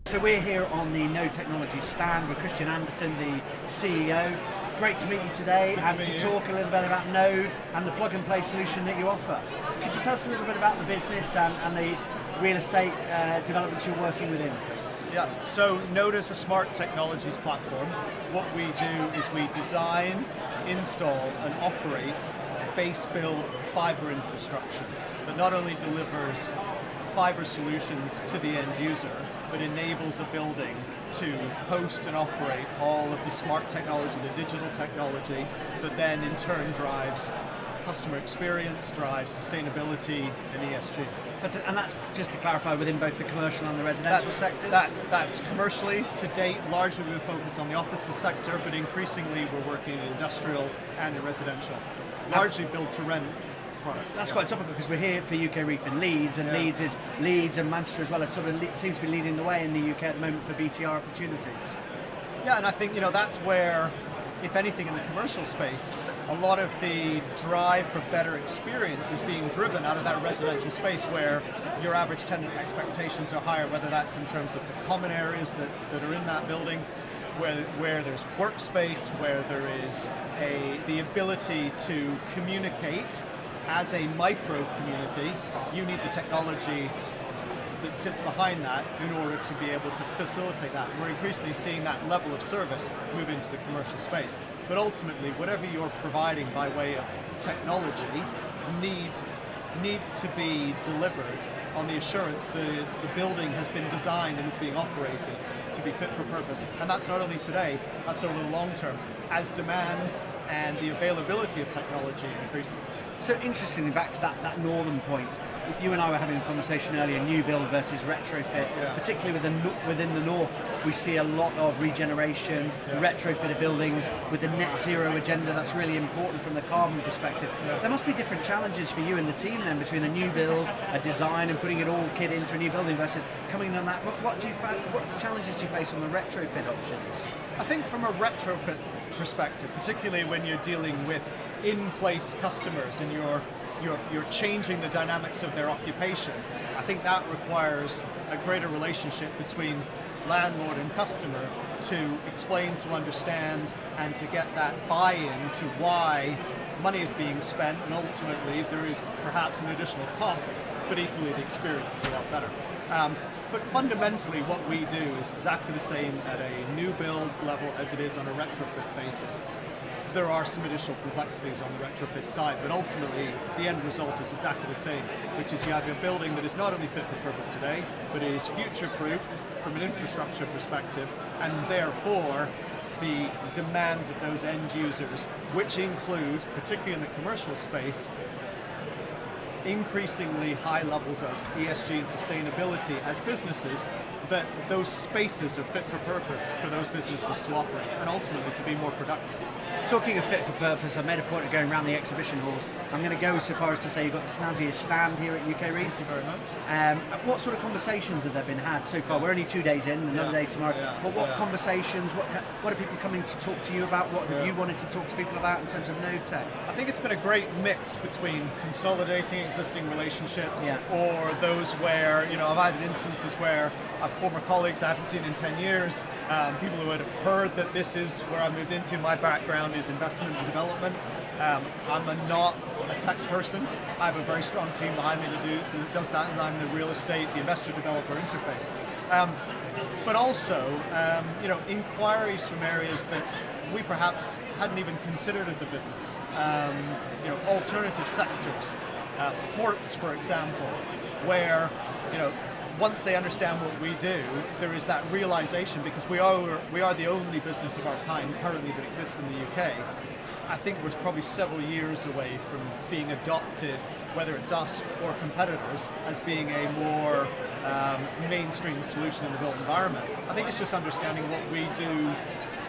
So we're here on the Node Technology stand with Christian Anderton, the CEO. Great to meet you today and to talk a little bit about Node and the plug-and-play solution that you offer. Could you tell us a little bit about the business and the real estate developments you're working within, please? Yeah, so Node is a smart technologies platform. What we do is we design, install and operate base build fiber infrastructure that not only delivers fiber solutions to the end user, but enables a building to host and operate all of the smart technology, the digital technology, that then in turn drives customer experience, drives sustainability and ESG. And that's, just to clarify, within both the commercial and the residential sectors? That's commercially, to date, largely we focus on the offices sector, but increasingly we're working in industrial and in residential. Largely built to rent products. That's quite topical because we're here for UK Reef in Leeds, and Leeds and Manchester as well. It sort of seems to be leading the way in the UK at the moment for BTR opportunities. Yeah, and I think that's where, if anything, in the commercial space, a lot of the drive for better experience is being driven out of that residential space where your average tenant expectations are higher, whether that's in terms of the common areas that are in that building, where there's workspace, where there is the ability to communicate as a micro community. You need the technology that sits behind that in order to be able to facilitate that. We're increasingly seeing that level of service move into the commercial space. But ultimately, whatever you're providing by way of technology needs to be delivered on the assurance that the building has been designed and is being operated to be fit for purpose. And that's not only today, that's over the long term, as demands and the availability of technology increases. So interestingly, back to that northern point, you and I were having a conversation earlier, new build versus retrofit, particularly within the north, we see a lot of regeneration, retrofitted buildings with the net zero agenda. That's really important from the carbon perspective. There must be different challenges for you and the team then between a new build, a design and putting it all kit into a new building versus coming on that. What challenges do you face on the retrofit options? I think from a retrofit perspective, particularly when you're dealing with in-place customers and you're changing the dynamics of their occupation, I think that requires a greater relationship between landlord and customer to explain, to understand, and to get that buy-in to why money is being spent, and ultimately there is perhaps an additional cost, but equally the experience is a lot better. But fundamentally what we do is exactly the same at a new build level as it is on a retrofit basis. There are some additional complexities on the retrofit side, but ultimately the end result is exactly the same, which is you have a building that is not only fit for purpose today, but is future-proofed from an infrastructure perspective, and therefore the demands of those end users, which include, particularly in the commercial space, increasingly high levels of ESG and sustainability as businesses, that those spaces are fit for purpose for those businesses to operate and ultimately to be more productive. Talking of fit for purpose, I made a point of going around the exhibition halls. I'm going to go so far as to say you've got the snazziest stand here at UK Reef. Thank you very much. What sort of conversations have there been had so far? We're only 2 days in, another day tomorrow. But what conversations, what are people coming to talk to you about? What have you wanted to talk to people about in terms of Node Tech? I think it's been a great mix between consolidating existing relationships or those where, I've had instances where I have former colleagues I haven't seen in 10 years, people who had heard that this is where I moved into. My background is investment and development. I'm not a tech person. I have a very strong team behind me that does that, and I'm the real estate, the investor developer interface. But also, inquiries from areas that we perhaps hadn't even considered as a business. Alternative sectors, ports, for example, where, once they understand what we do, there is that realization, because we are the only business of our kind currently that exists in the UK. I think we're probably several years away from being adopted, whether it's us or competitors, as being a more mainstream solution in the built environment. I think it's just understanding what we do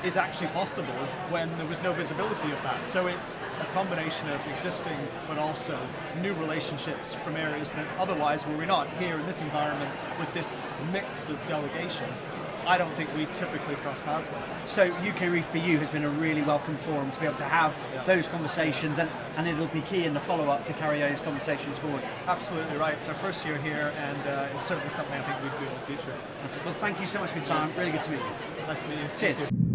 is actually possible when there was no visibility of that. So it's a combination of existing but also new relationships from areas that otherwise, were we not here in this environment with this mix of delegation, I don't think we typically cross paths with. So UK Reef for you has been a really welcome forum to be able to have those conversations, and it'll be key in the follow-up to carry those conversations forward. Absolutely right. It's our first year here, and it's certainly something I think we'd do in the future. That's it. Well, thank you so much for your time. Really good to meet you. Nice to meet you. Cheers.